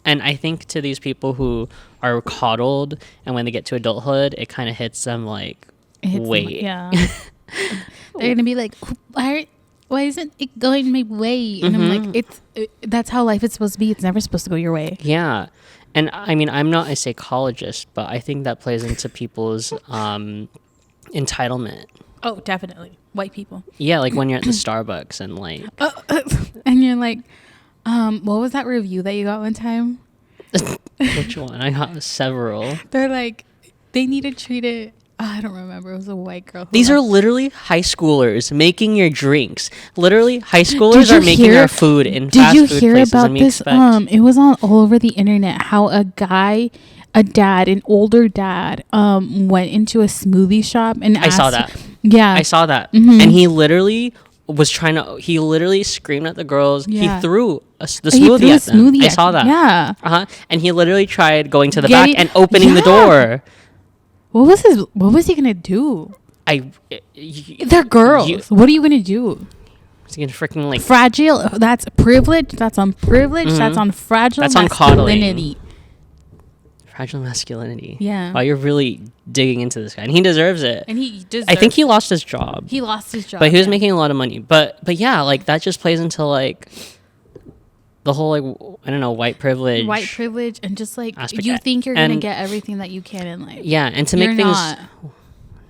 And I think to these people who are coddled and when they get to adulthood, it kind of hits them like, wait. Yeah. They're going to be like, why isn't it going my way? And I'm like, that's how life is supposed to be. It's never supposed to go your way. Yeah. And I mean, I'm not a psychologist, but I think that plays into people's entitlement. Oh, definitely. White people. Yeah, like when you're at the Starbucks and like... and you're like, what was that review that you got one time? Which one? I got several. They're like, they need to treat it... I don't remember. It was a white girl. These are literally high schoolers making your drinks. Literally, high schoolers are making our food in fast food places. Did you hear about this? It was all over the internet how an older dad, went into a smoothie shop and asked... I saw that. Yeah. I saw that. And he literally screamed at the girls. Yeah. He threw the smoothie at them. I saw that. Yeah. And he literally tried going to the back and opening the door. What was he gonna do? They're girls. What are you gonna do? He's gonna freaking like fragile. That's privilege. That's on privilege. That's on fragile. That's on coddling. Fragile masculinity. Yeah. Wow, you're really digging into this guy, and he deserves it. And he deserves I think he lost his job. He lost his job. But he was making a lot of money. But yeah, like that just plays into like the whole like I don't know, white privilege. White privilege and just like aspect. you think you're gonna get everything that you can in life. Yeah, and to You're make things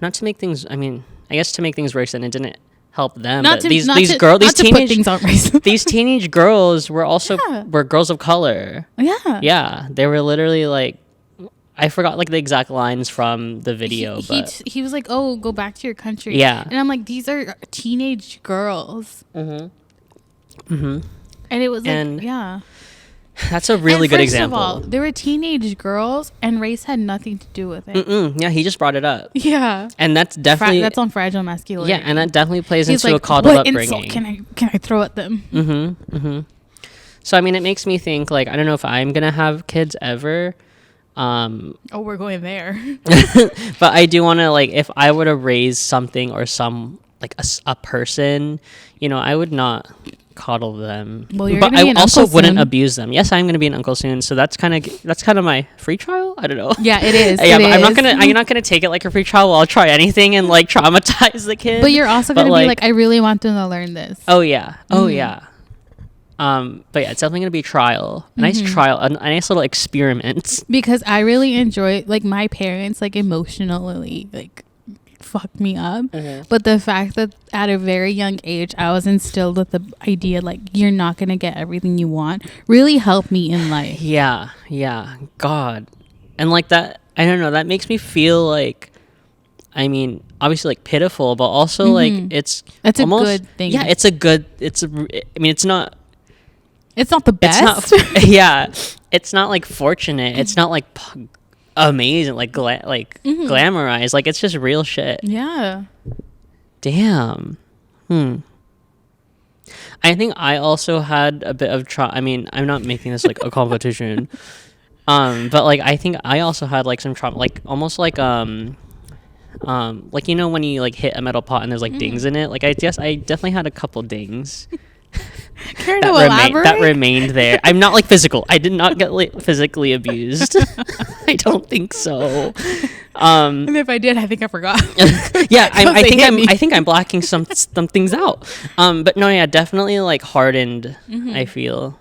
not to make things I mean, I guess to make things worse, and it didn't help them. Not But to, these not to, girls, not to put things on race. these teenage girls were also Yeah. were girls of color. Yeah. Yeah, they were literally like, I forgot like the exact lines from the video, but he was like, "Oh, go back to your country." Yeah. And I'm like, these are teenage girls. And it was like, And yeah. that's a really good example. First of all, they were teenage girls, and race had nothing to do with it. Yeah, he just brought it up. Yeah. And that's definitely That's on fragile masculinity. yeah, and that definitely plays He's into like, a coddled what upbringing. insult can I throw at them? So I mean, it makes me think like I don't know if I'm gonna have kids ever, Oh, we're going there. but I do want to like if I were to raise something or some like a person, you know, I would not coddle them. Well, you're but gonna be I an also uncle wouldn't soon. abuse them. Yes, I'm gonna be an uncle soon, so that's kind of my free trial. I don't know. Yeah, it is. Yeah, it but is. I'm not gonna take it like a free trial. I'll try anything and like traumatize the kid. But you're also But, gonna be like, I really want them to learn this. oh yeah, yeah. But yeah, it's definitely gonna be a trial, a nice trial, a nice little experiment. Because I really enjoy, like, my parents like emotionally like fucked me up, but the fact that at a very young age I was instilled with the idea like you're not gonna get everything you want really helped me in life. Yeah, God, and like that, I don't know, that makes me feel like, I mean, obviously like pitiful, but also like it's almost, a good thing. Yeah, it's a good. I mean, it's not the best. It's not. Yeah, it's not like fortunate. It's not like amazing, like glamorized. Like it's just real shit. Yeah. Damn. I think I also had a bit of I mean, I'm not making this like a competition. But like I think I also had like some trauma, like almost like like you know when you like hit a metal pot and there's like dings in it. Like I guess I definitely had a couple dings. Care to elaborate? That remained there. I'm not like physical. I did not get like, physically abused. I don't think so. And if I did, I think I forgot. Yeah, I think I'm blacking some things out. But no, yeah, definitely like hardened. I feel,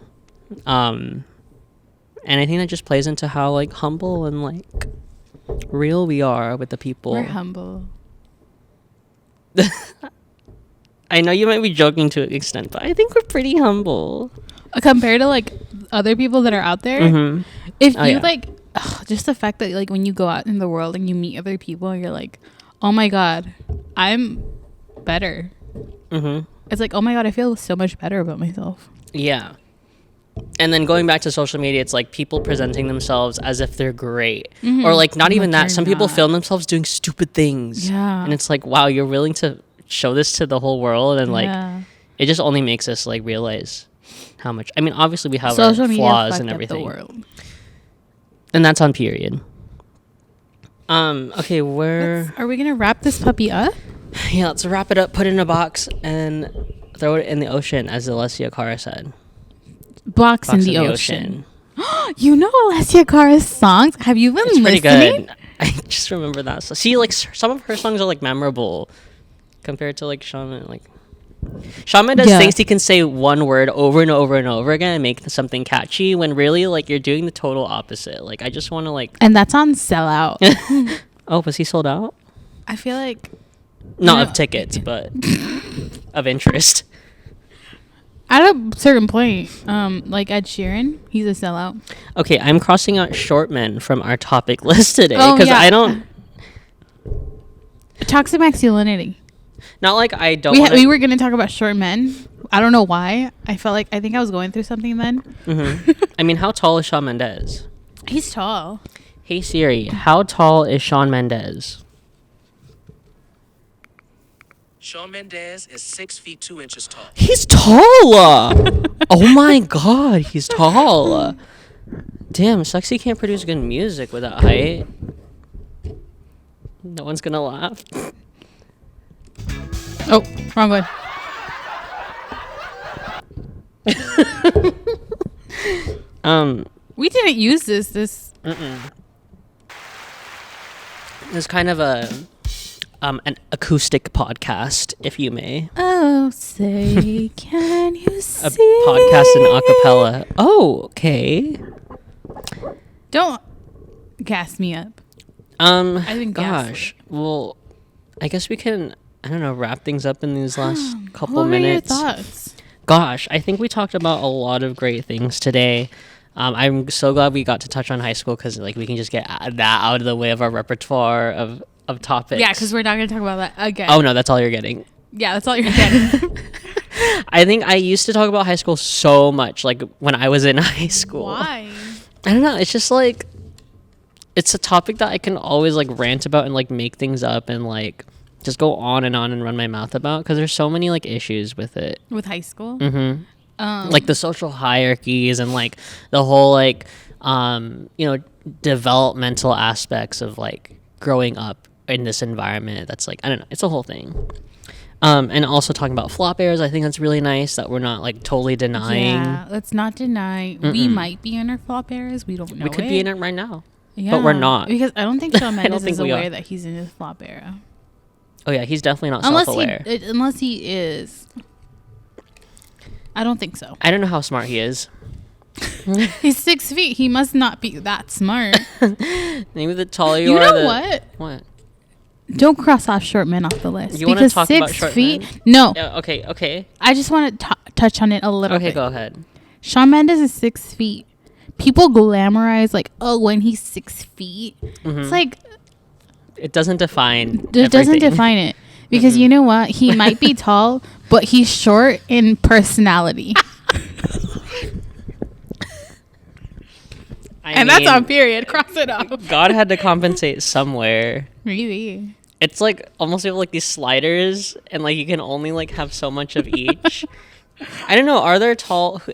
and I think that just plays into how like humble and like real we are with the people. We're humble. I know you might be joking to an extent, but I think we're pretty humble Compared to like other people that are out there. If you yeah. like, just the fact that like when you go out in the world and you meet other people and you're like, oh my god, I'm better. It's like, oh my god, I feel so much better about myself. Yeah. And then going back to social media, it's like people presenting themselves as if they're great, or like not even that. Some people film themselves doing stupid things. Yeah. And it's like, wow, you're willing to show this to the whole world, and like it just only makes us like realize how much. I mean, obviously we have social our media flaws fucked and up everything, the world. and that's on period. Okay, Are we gonna wrap this puppy up? Yeah, let's wrap it up, put it in a box, and throw it in the ocean, as Alessia Cara said. Box in the ocean. You know Alessia Cara's songs? Have you been It's pretty listening? good. I just remember that. So, see, like some of her songs are like memorable compared to like Shawn Mendes thinks he can say one word over and over and over again and make something catchy, when really like you're doing the total opposite. Like I just want to like. And that's on Sellout. Oh, was he sold out? I feel like Not of tickets, but of interest. at a certain point, like Ed Sheeran, he's a sellout. Okay, I'm crossing out short men from our topic list today Oh, because yeah. I don't. Toxic masculinity. Not like I don't. We were gonna talk about short men. I don't know why. I think I was going through something then. I mean, how tall is Shawn Mendes? He's tall. Hey Siri, how tall is Shawn Mendes? Shawn Mendes is 6 feet 2 inches tall. He's tall. Oh my god, he's tall. Damn, Sexy can't produce good music with that height. No one's gonna laugh. Oh, wrong one. We didn't use this. It's kind of an acoustic podcast, if you may. Oh, say, can you A see? podcast in acapella. Oh, okay. Don't gas me up. I think gosh. Well, I guess we can, I don't know, wrap things up in these last couple What minutes. What are your thoughts? Gosh, I think we talked about a lot of great things today. I'm so glad we got to touch on high school because like we can just get that out of the way of our repertoire of topics. Yeah, because we're not going to talk about that again. Oh no, that's all you're getting. Yeah, that's all you're getting. I think I used to talk about high school so much, like when I was in high school. Why? I don't know. It's just like it's a topic that I can always like rant about and like make things up and like just go on and run my mouth about because there's so many like issues with it. With high school? Mm-hmm. Like the social hierarchies and like the whole like developmental aspects of like growing up in this environment. That's like I don't know. It's a whole thing. And also talking about flop errors, I think that's really nice that we're not like totally denying. Yeah, let's not deny. We might be in our flop errors. We don't know. We could be in it right now. Yeah, but we're not. Because I don't think Shawn Mendes think is we aware are. that he's in his flop era. Oh yeah, he's definitely not Unless self-aware. unless he is. I don't think so. I don't know how smart he is. He's 6 feet. He must not be that smart. Maybe the taller you, You are, know what? What? Don't cross off short men off the list. You wanna because talk 6 about short feet. men? No, Yeah, okay. I just want to touch on it a little Okay, bit. go ahead. Shawn Mendes is 6 feet. People glamorize like, oh, when he's 6 feet. It's like It doesn't define. it doesn't everything. define it because you know what? He might be tall, but he's short in personality. And that's on period. Cross it off. God had to compensate somewhere. Maybe. It's like almost you have like these sliders, and like you can only like have so much of each. I don't know. Are there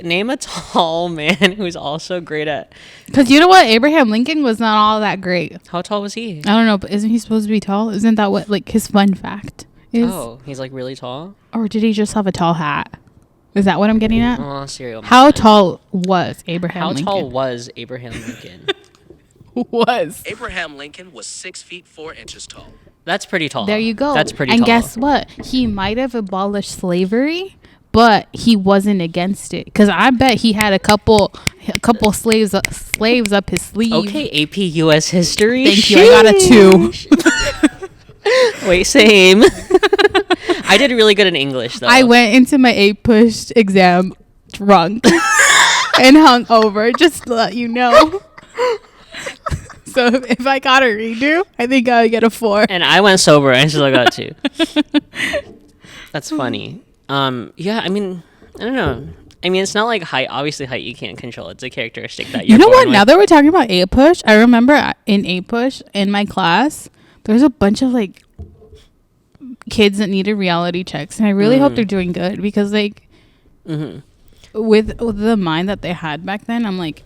name a tall man who's also great at? Because you know what? Abraham Lincoln was not all that great. How tall was he? I don't know, but isn't he supposed to be tall? Isn't that what like his fun fact is? Oh, he's like really tall. Or did he just have a tall hat? Is that what I'm getting at? Oh, serial. How man. tall was Abraham How Lincoln? tall was Abraham Lincoln? was? Abraham Lincoln was 6 feet 4 inches tall. That's pretty tall. There you go. That's pretty and tall. guess what? He might have abolished slavery, but he wasn't against it. Because I bet he had a couple slaves up his sleeve. Okay, AP US history. Thank you. I got a 2. Wait, same. I did really good in English though. I went into my 8-push exam drunk and hungover, just to let you know. So if I got a redo, I think I would get a 4. And I went sober and still got 2. That's funny. Yeah, I mean, I don't know. I mean, it's not like height. Obviously, height you can't control. It's a characteristic that You you're know born what? with. Now that we're talking about 8-push, I remember in 8-push in my class, there's a bunch of like kids that needed reality checks, and I really hope they're doing good because like with the mind that they had back then, I'm like,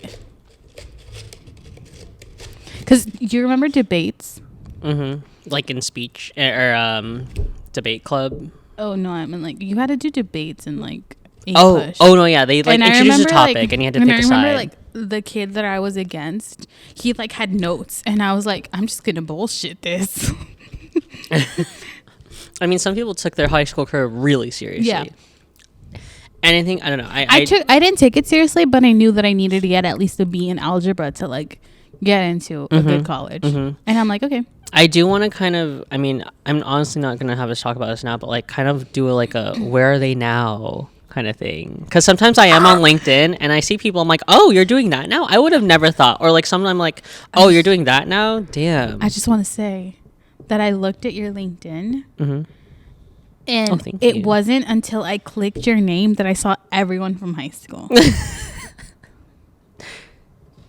because do you remember debates? Like in speech or debate club. Oh no, I mean like you had to do debates and like 8-push. Oh no, yeah. They like And I introduced a remember, topic like, and you had to and pick I a remember side. like the kid that I was against, he like had notes, and I was like, I'm just gonna bullshit this. I mean, some people took their high school career really seriously. Yeah. And I think I don't know. I didn't take it seriously, but I knew that I needed to get at least a B in algebra to like get into a good college. And I'm like, okay. I do want to kind of. I mean, I'm honestly not gonna have us talk about this now, but like kind of do like a where are they now kind of thing. Because sometimes I am on LinkedIn and I see people. I'm like, oh, you're doing that now. I would have never thought. Or like sometimes I'm like, oh, you're doing that now. Damn. I just want to say that I looked at your LinkedIn. And thank it you. wasn't until I clicked your name that I saw everyone from high school.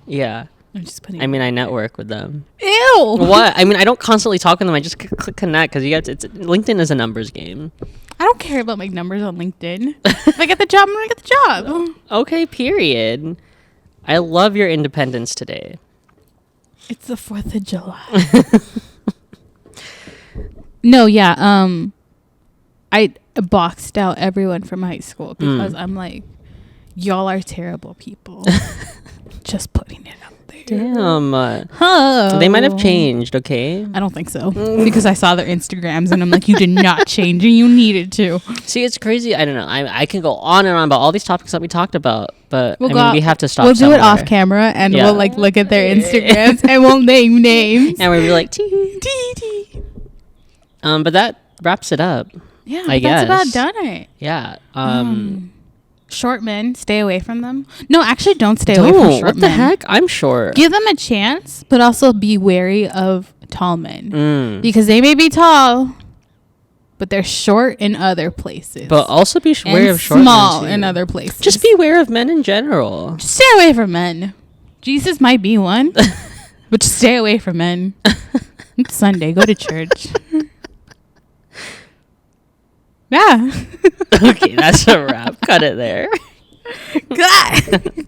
Yeah. I'm just putting. I mean, I network with them. Ew. What? I mean, I don't constantly talk with them. I just click connect because you have to. LinkedIn is a numbers game. I don't care about my numbers on LinkedIn. If I get the job, I'm gonna get the job. Okay. Period. I love your independence today. It's the 4th of July. No, yeah. I boxed out everyone from high school because I'm like, y'all are terrible people. Just putting it out there. Damn. Oh. They might have changed, okay? I don't think so. Because I saw their Instagrams and I'm like, you did not change and you needed to. See, it's crazy. I don't know. I can go on and on about all these topics that we talked about, but we have to stop. We'll do it somewhere. off camera and we'll like look at their Instagrams and we'll name names. And we'll be like, tee. But that wraps it up. Yeah, I guess. that's about done it. Yeah. Short men, stay away from them. No, actually, don't stay away from short men. What the heck? I'm short. Give them a chance, but also be wary of tall men because they may be tall, but they're short in other places. But also be wary of short small men too. in other places. Just be aware of men in general. Just stay away from men. Jesus might be one, but just stay away from men. It's Sunday. Go to church. Yeah. Okay, that's a wrap. Cut it there. God.